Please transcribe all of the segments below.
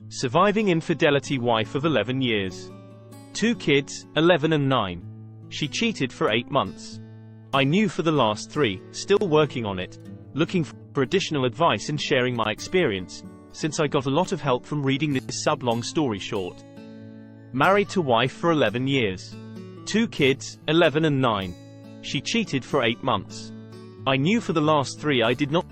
Surviving infidelity wife of 11 years. 2 kids, 11 and 9. She cheated for 8 months. I knew for the last 3, still working on it. Looking for additional advice and sharing my experience, since I got a lot of help from reading this sub-long story short. Married to wife for 11 years. 2 kids, 11 and 9. She cheated for 8 months. I knew for the last 3 I did not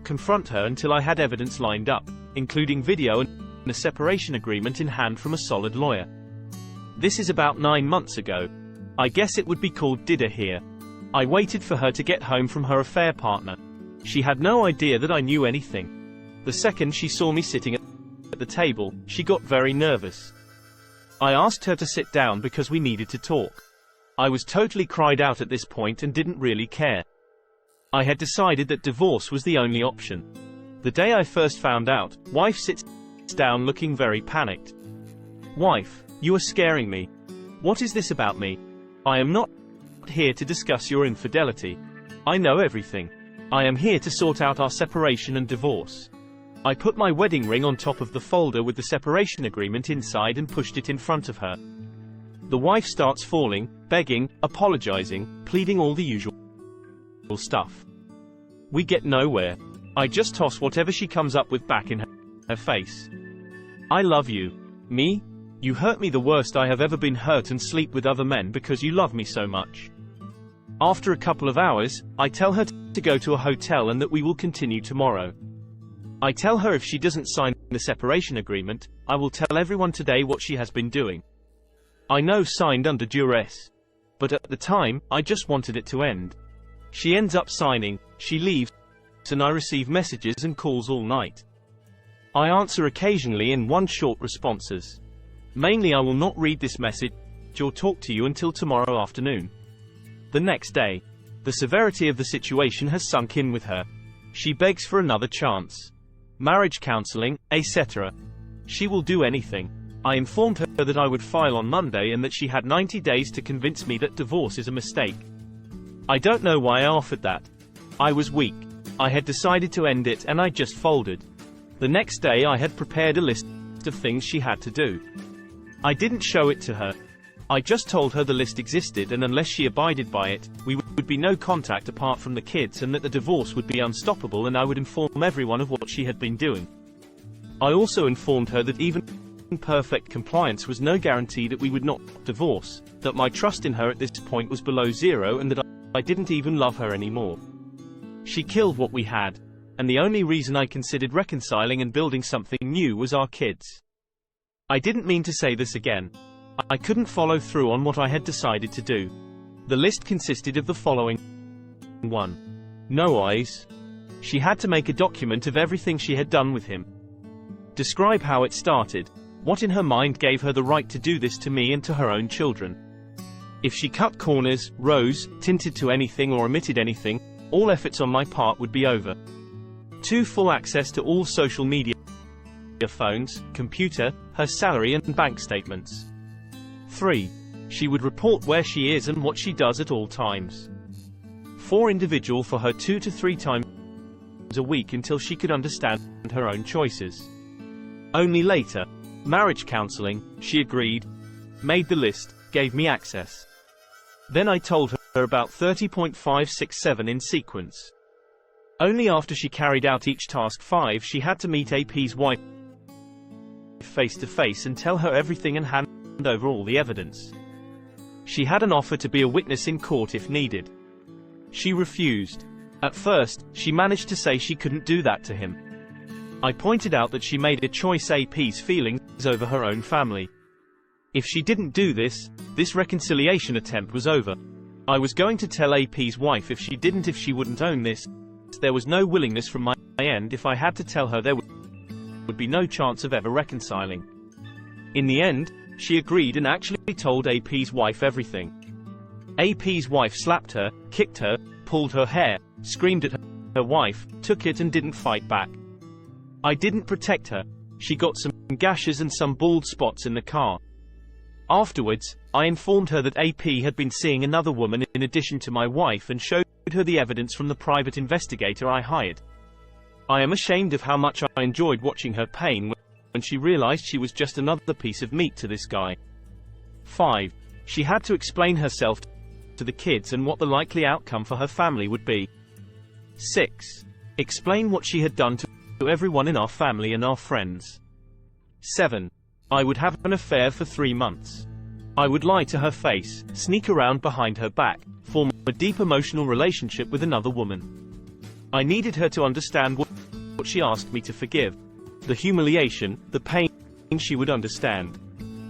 confront her until I had evidence lined up, including video and a separation agreement in hand from a solid lawyer. This is about 9 months ago. I guess it would be called Edditor here. I waited for her to get home from her affair partner. She had no idea that I knew anything. The second she saw me sitting at the table, she got very nervous. I asked her to sit down because we needed to talk. I was totally cried out at this point and didn't really care. I had decided that divorce was the only option. The day I first found out, wife sits down looking very panicked. Wife, you are scaring me. What is this about me? I am not here to discuss your infidelity. I know everything. I am here to sort out our separation and divorce. I put my wedding ring on top of the folder with the separation agreement inside and pushed it in front of her. The wife starts falling, begging, apologizing, pleading all the usual stuff. We get nowhere. I just toss whatever she comes up with back in her face. I love you. Me? You hurt me the worst I have ever been hurt and sleep with other men because you love me so much. After a couple of hours, I tell her to go to a hotel and that we will continue tomorrow. I tell her if she doesn't sign the separation agreement, I will tell everyone today what she has been doing. I know signed under duress. But at the time, I just wanted it to end. She ends up signing, she leaves, and I receive messages and calls all night. I answer occasionally in one short responses. Mainly I will not read this message or talk to you until tomorrow afternoon. The next day. The severity of the situation has sunk in with her. She begs for another chance. Marriage counseling, etc. She will do anything. I informed her that I would file on Monday and that she had 90 days to convince me that divorce is a mistake. I don't know why I offered that. I was weak. I had decided to end it and I just folded. The next day I had prepared a list of things she had to do. I didn't show it to her. I just told her the list existed and unless she abided by it, we would be no contact apart from the kids and that the divorce would be unstoppable and I would inform everyone of what she had been doing. I also informed her that even perfect compliance was no guarantee that we would not divorce, that my trust in her at this point was below zero and that I didn't even love her anymore. She killed what we had, and the only reason I considered reconciling and building something new was our kids. I didn't mean to say this again. I couldn't follow through on what I had decided to do. The list consisted of the following. 1. No eyes. She had to make a document of everything she had done with him. Describe how it started, what in her mind gave her the right to do this to me and to her own children. If she cut corners, rose, tinted to anything or omitted anything, all efforts on my part would be over. 2. Full access to all social media, phones, computer, her salary and bank statements. 3. She would report where she is and what she does at all times. 4. Individual for her 2 to 3 times a week until she could understand her own choices. Only later. Marriage counseling, she agreed, made the list, gave me access. Then I told her about 30.567 in sequence. Only after she carried out each task 5 she had to meet AP's wife face to face and tell her everything and hand over all the evidence. She had an offer to be a witness in court if needed. She refused. At first, she managed to say she couldn't do that to him. I pointed out that she made a choice AP's feelings over her own family. If she didn't do this, this reconciliation attempt was over. I was going to tell AP's wife if she wouldn't own this. There was no willingness from my end if I had to tell her there would be no chance of ever reconciling. In the end, she agreed and actually told AP's wife everything. AP's wife slapped her, kicked her, pulled her hair, screamed at her wife, took it and didn't fight back. I didn't protect her. She got some gashes and some bald spots in the car. Afterwards, I informed her that AP had been seeing another woman in addition to my wife and showed her the evidence from the private investigator I hired. I am ashamed of how much I enjoyed watching her pain when she realized she was just another piece of meat to this guy. 5. She had to explain herself to the kids and what the likely outcome for her family would be. 6. Explain what she had done to everyone in our family and our friends. 7. I would have an affair for 3 months. I would lie to her face, sneak around behind her back, form a deep emotional relationship with another woman. I needed her to understand what she asked me to forgive. The humiliation, the pain, she would understand.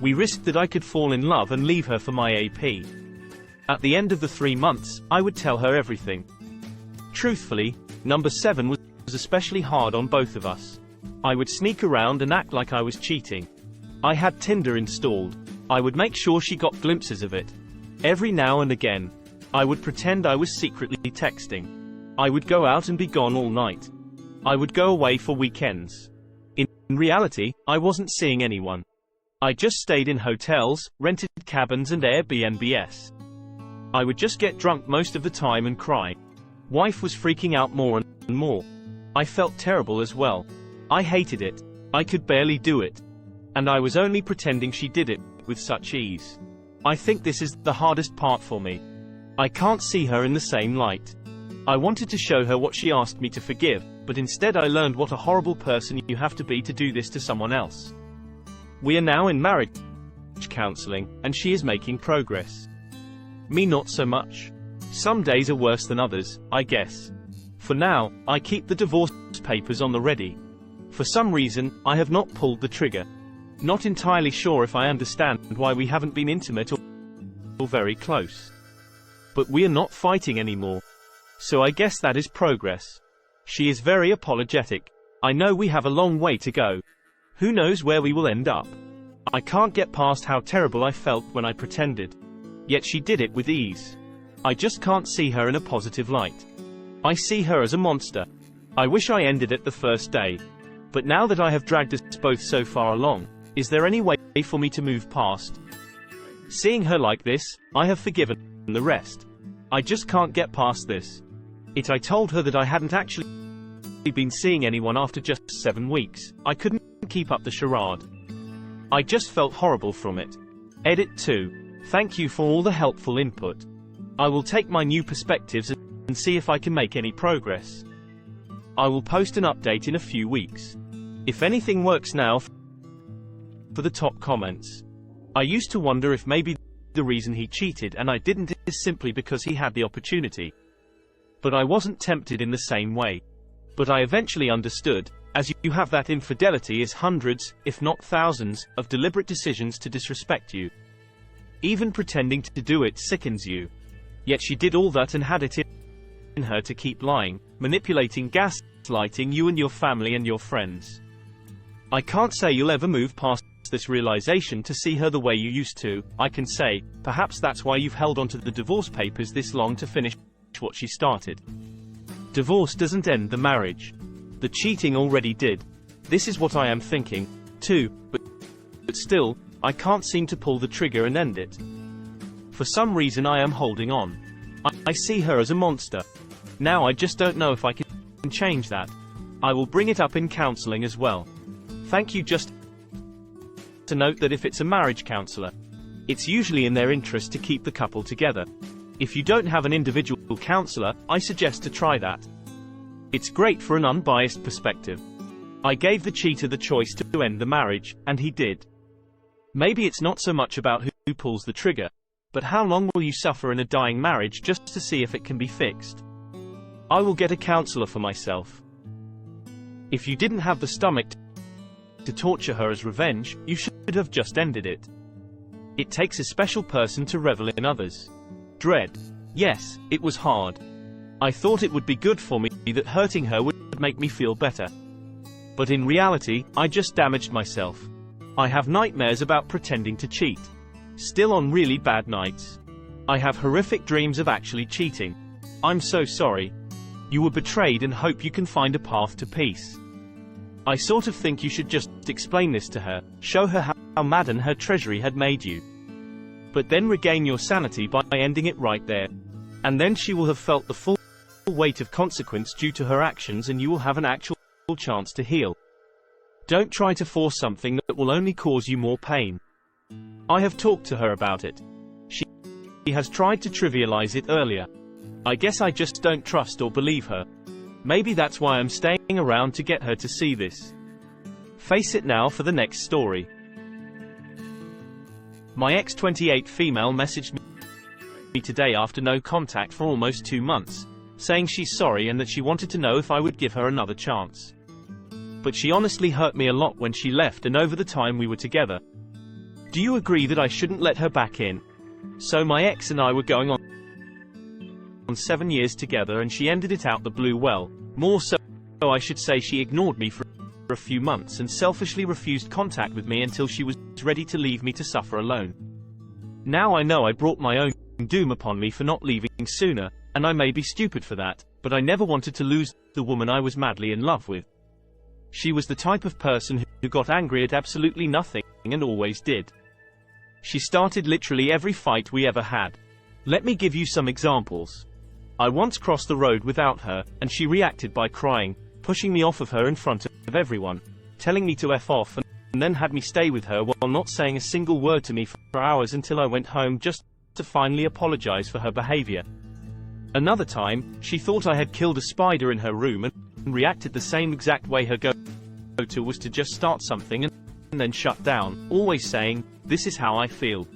We risked that I could fall in love and leave her for my AP. At the end of the 3 months, I would tell her everything. Truthfully, number 7 was especially hard on both of us. I would sneak around and act like I was cheating. I had Tinder installed. I would make sure she got glimpses of it. Every now and again, I would pretend I was secretly texting. I would go out and be gone all night. I would go away for weekends. In reality, I wasn't seeing anyone. I just stayed in hotels, rented cabins and Airbnbs. I would just get drunk most of the time and cry. Wife was freaking out more and more. I felt terrible as well. I hated it. I could barely do it. And I was only pretending she did it with such ease. I think this is the hardest part for me. I can't see her in the same light. I wanted to show her what she asked me to forgive, but instead I learned what a horrible person you have to be to do this to someone else. We are now in marriage counseling, and she is making progress. Me not so much. Some days are worse than others, I guess. For now, I keep the divorce papers on the ready. For some reason, I have not pulled the trigger. Not entirely sure if I understand why we haven't been intimate or very close. But we are not fighting anymore. So I guess that is progress. She is very apologetic. I know we have a long way to go. Who knows where we will end up. I can't get past how terrible I felt when I pretended. Yet she did it with ease. I just can't see her in a positive light. I see her as a monster. I wish I ended it the first day. But now that I have dragged us both so far along, is there any way for me to move past? Seeing her like this, I have forgiven the rest. I just can't get past this. I told her that I hadn't actually been seeing anyone after just 7 weeks. I couldn't keep up the charade. I just felt horrible from it. Edit 2. Thank you for all the helpful input. I will take my new perspectives and see if I can make any progress. I will post an update in a few weeks. If anything works now for the top comments. I used to wonder if maybe the reason he cheated and I didn't is simply because he had the opportunity. But I wasn't tempted in the same way. But I eventually understood, as you have that infidelity is hundreds, if not thousands, of deliberate decisions to disrespect you. Even pretending to do it sickens you. Yet she did all that and had it in her to keep lying, manipulating, gaslighting you and your family and your friends. I can't say you'll ever move past this realization to see her the way you used to. I can say, perhaps that's why you've held onto the divorce papers this long to finish what she started. Divorce doesn't end the marriage. The cheating already did. This is what I am thinking, too, but still, I can't seem to pull the trigger and end it. For some reason I am holding on. I see her as a monster. Now I just don't know if I can change that. I will bring it up in counseling as well. Thank you. Just to note that if it's a marriage counselor, it's usually in their interest to keep the couple together. If you don't have an individual counselor, I suggest to try that. It's great for an unbiased perspective. I gave the cheater the choice to end the marriage, and he did. Maybe it's not so much about who pulls the trigger, but how long will you suffer in a dying marriage just to see if it can be fixed? I will get a counselor for myself. If you didn't have the stomach to torture her as revenge, you should have just ended it. It takes a special person to revel in others' dread. Yes, it was hard. I thought it would be good for me, that hurting her would make me feel better. But in reality, I just damaged myself. I have nightmares about pretending to cheat. Still on really bad nights. I have horrific dreams of actually cheating. I'm so sorry. You were betrayed and hope you can find a path to peace. I sort of think you should just explain this to her, show her how madden her treasury had made you. But then regain your sanity by ending it right there. And then she will have felt the full weight of consequence due to her actions and you will have an actual chance to heal. Don't try to force something that will only cause you more pain. I have talked to her about it. She has tried to trivialize it earlier. I guess I just don't trust or believe her. Maybe that's why I'm staying around to get her to see this. Face it now for the next story. My ex-28 female messaged me today after no contact for almost 2 months, saying she's sorry and that she wanted to know if I would give her another chance. But she honestly hurt me a lot when she left and over the time we were together. Do you agree that I shouldn't let her back in? So my ex and I were going on 7 years together and she ended it out the blue. Well, more so I should say she ignored me for a few months and selfishly refused contact with me until she was ready to leave me to suffer alone. Now I know I brought my own doom upon me for not leaving sooner, and I may be stupid for that, but I never wanted to lose the woman I was madly in love with. She was the type of person who got angry at absolutely nothing, and always did. She started literally every fight we ever had. Let me give you some examples. I once crossed the road without her, and she reacted by crying, pushing me off of her in front of everyone, telling me to F off, and then had me stay with her while not saying a single word to me for hours until I went home just to finally apologize for her behavior. Another time, she thought I had killed a spider in her room and reacted the same exact way. Her go-to was to just start something and then shut down, always saying, "This is how I feel."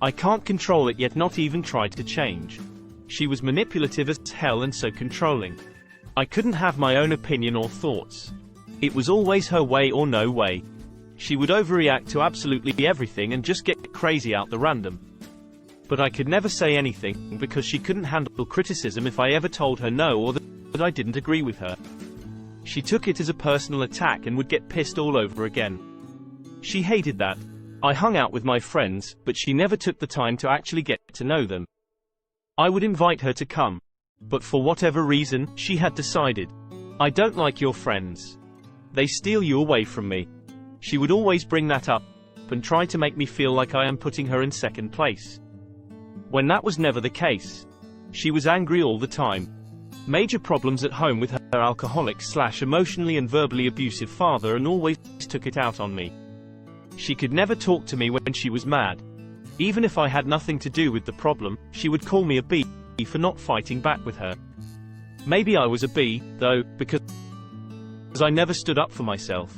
I can't control it, yet not even tried to change. She was manipulative as hell and so controlling. I couldn't have my own opinion or thoughts. It was always her way or no way. She would overreact to absolutely everything and just get crazy out the random. But I could never say anything because she couldn't handle criticism if I ever told her no or that I didn't agree with her. She took it as a personal attack and would get pissed all over again. She hated that. I hung out with my friends, but she never took the time to actually get to know them. I would invite her to come, but for whatever reason, she had decided, "I don't like your friends. They steal you away from me." She would always bring that up and try to make me feel like I am putting her in second place, when that was never the case. She was angry all the time. Major problems at home with her alcoholic/emotionally and verbally abusive father, and always took it out on me. She could never talk to me when she was mad. Even if I had nothing to do with the problem, she would call me a B for not fighting back with her. Maybe I was a B, though, because I never stood up for myself.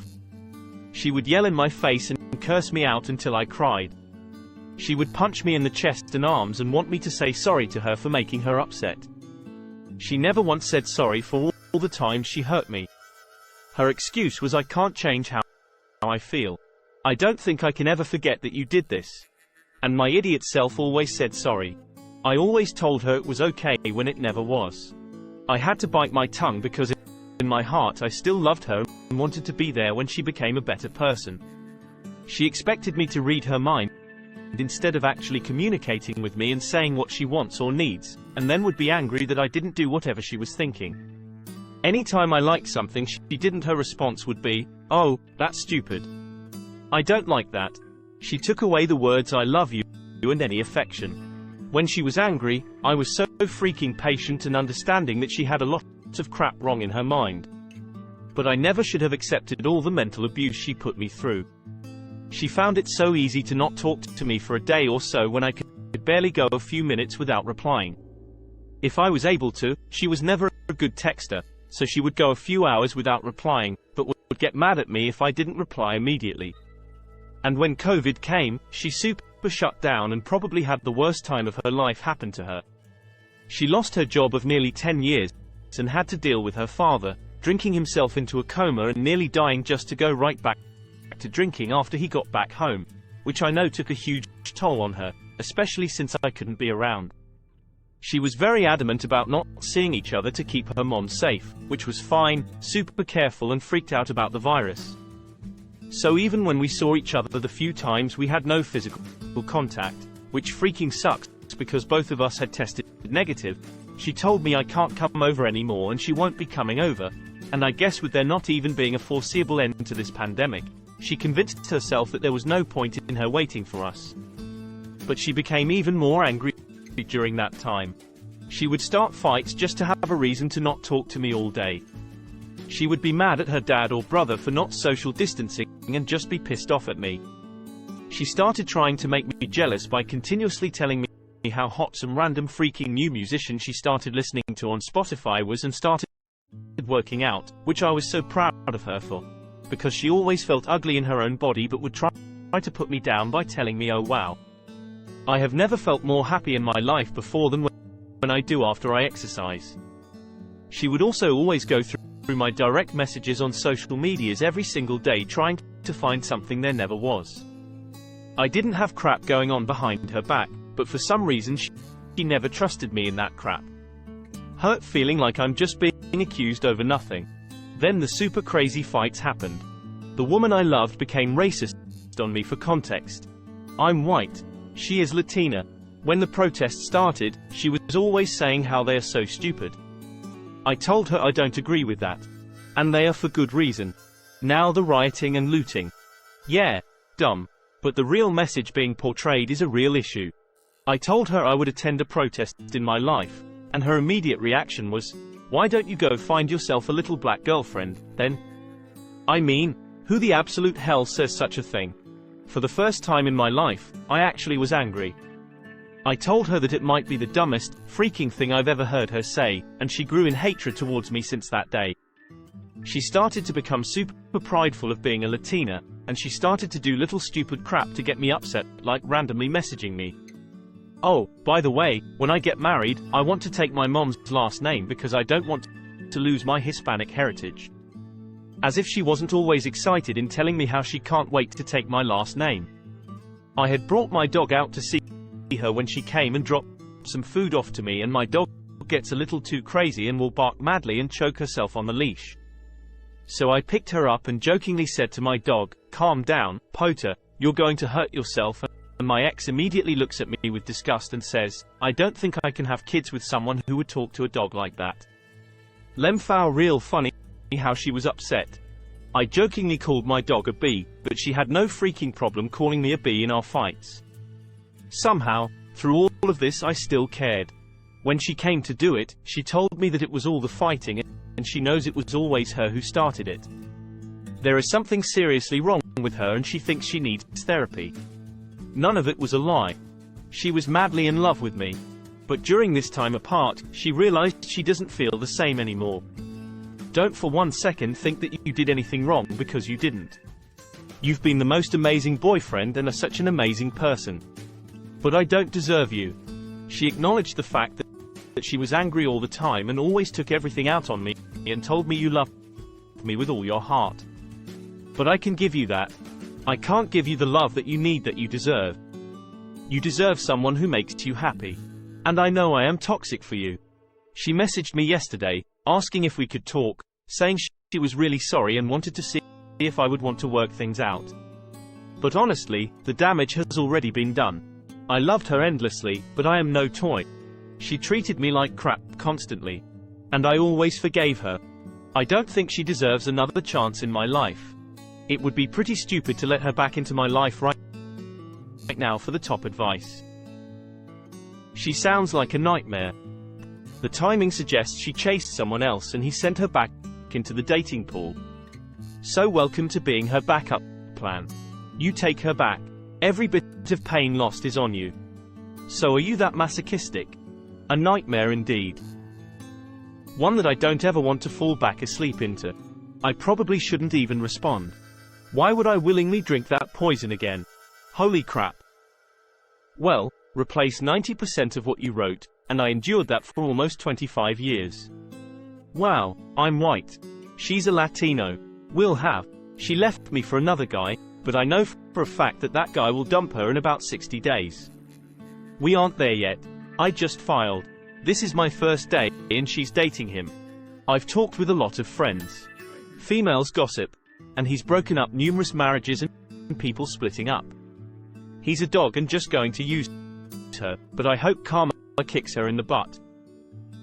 She would yell in my face and curse me out until I cried. She would punch me in the chest and arms and want me to say sorry to her for making her upset. She never once said sorry for all the times she hurt me. Her excuse was, "I can't change how I feel. I don't think I can ever forget that you did this." And my idiot self always said sorry. I always told her it was okay when it never was. I had to bite my tongue because in my heart I still loved her and wanted to be there when she became a better person. She expected me to read her mind instead of actually communicating with me and saying what she wants or needs, and then would be angry that I didn't do whatever she was thinking. Anytime I liked something she didn't, her response would be, "Oh, that's stupid." I don't like that. She took away the words "I love you" and any affection. When she was angry, I was so freaking patient and understanding that she had a lot of crap wrong in her mind. But I never should have accepted all the mental abuse she put me through. She found it so easy to not talk to me for a day or so when I could barely go a few minutes without replying. If I was able to, she was never a good texter, so she would go a few hours without replying, but would get mad at me if I didn't reply immediately. And when COVID came, she super shut down and probably had the worst time of her life happen to her. She lost her job of nearly 10 years and had to deal with her father, drinking himself into a coma and nearly dying just to go right back to drinking after he got back home, which I know took a huge toll on her, especially since I couldn't be around. She was very adamant about not seeing each other to keep her mom safe, which was fine, super careful and freaked out about the virus. So even when we saw each other the few times, we had no physical contact, which freaking sucks because both of us had tested negative. She told me I can't come over anymore and she won't be coming over, and I guess with there not even being a foreseeable end to this pandemic, she convinced herself that there was no point in her waiting for us. But she became even more angry during that time. She would start fights just to have a reason to not talk to me all day. She would be mad at her dad or brother for not social distancing and just be pissed off at me. She started trying to make me jealous by continuously telling me how hot some random freaking new musician she started listening to on Spotify was and started working out, which I was so proud of her for. Because she always felt ugly in her own body but would try to put me down by telling me, oh wow, I have never felt more happy in my life before than when I do after I exercise. She would also always go through my direct messages on social medias every single day trying to find something there never was. I didn't have crap going on behind her back, but for some reason she never trusted me in that crap. Hurt feeling like I'm just being accused over nothing. Then the super crazy fights happened. The woman I loved became racist on me. For context, I'm white. She is Latina. When the protests started, she was always saying how they are so stupid. I told her I don't agree with that. And they are for good reason. Now the rioting and looting. Yeah, dumb. But the real message being portrayed is a real issue. I told her I would attend a protest in my life, and her immediate reaction was, why don't you go find yourself a little black girlfriend, then? I mean, who the absolute hell says such a thing? For the first time in my life, I actually was angry. I told her that it might be the dumbest, freaking thing I've ever heard her say, and she grew in hatred towards me since that day. She started to become super prideful of being a Latina, and she started to do little stupid crap to get me upset, like randomly messaging me. Oh, by the way, when I get married, I want to take my mom's last name because I don't want to lose my Hispanic heritage. As if she wasn't always excited in telling me how she can't wait to take my last name. I had brought my dog out to see her when she came and dropped some food off to me, and my dog gets a little too crazy and will bark madly and choke herself on the leash. So I picked her up and jokingly said to my dog, calm down, Pota, you're going to hurt yourself. And my ex immediately looks at me with disgust and says, I don't think I can have kids with someone who would talk to a dog like that. Lemfow real funny how she was upset. I jokingly called my dog a bee, but she had no freaking problem calling me a bee in our fights. Somehow, through all of this I still cared. When she came to do it, she told me that it was all the fighting, and she knows it was always her who started it. There is something seriously wrong with her and she thinks she needs therapy. None of it was a lie. She was madly in love with me. But during this time apart, she realized she doesn't feel the same anymore. Don't for 1 second think that you did anything wrong, because you didn't. You've been the most amazing boyfriend and are such an amazing person. But I don't deserve you. She acknowledged the fact that she was angry all the time and always took everything out on me, and told me you loved me with all your heart. But I can give you that. I can't give you the love that you need, that you deserve. You deserve someone who makes you happy. And I know I am toxic for you. She messaged me yesterday, asking if we could talk, saying she was really sorry and wanted to see if I would want to work things out. But honestly, the damage has already been done. I loved her endlessly, but I am no toy. She treated me like crap constantly. And I always forgave her. I don't think she deserves another chance in my life. It would be pretty stupid to let her back into my life right now. For the top advice. She sounds like a nightmare. The timing suggests she chased someone else and he sent her back into the dating pool. So welcome to being her backup plan. You take her back. Every bit of pain lost is on you. So are you that masochistic? A nightmare indeed. One that I don't ever want to fall back asleep into. I probably shouldn't even respond. Why would I willingly drink that poison again? Holy crap. Well, replace 90% of what you wrote, and I endured that for almost 25 years. Wow, I'm white. She's a Latino. We'll have. She left me for another guy, but I know for a fact that that guy will dump her in about 60 days. We aren't there yet. I just filed. This is my first day, and she's dating him. I've talked with a lot of friends. Females gossip. And he's broken up numerous marriages and people splitting up. He's a dog and just going to use her, but I hope karma kicks her in the butt.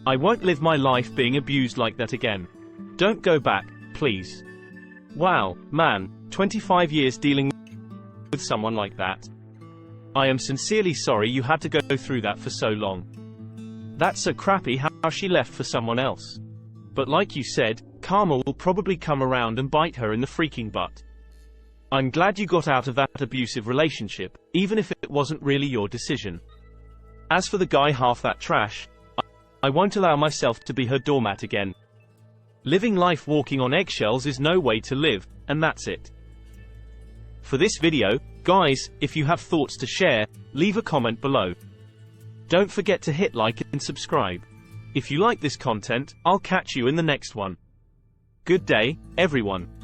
I won't live my life being abused like that again. Don't go back, please. Wow, man, 25 years dealing with someone like that. I am sincerely sorry you had to go through that for so long. That's so crappy how she left for someone else. But like you said, karma will probably come around and bite her in the freaking butt. I'm glad you got out of that abusive relationship, even if it wasn't really your decision. As for the guy half that trash, I won't allow myself to be her doormat again. Living life walking on eggshells is no way to live, and that's it. For this video, guys, if you have thoughts to share, leave a comment below. Don't forget to hit like and subscribe. If you like this content, I'll catch you in the next one. Good day, everyone.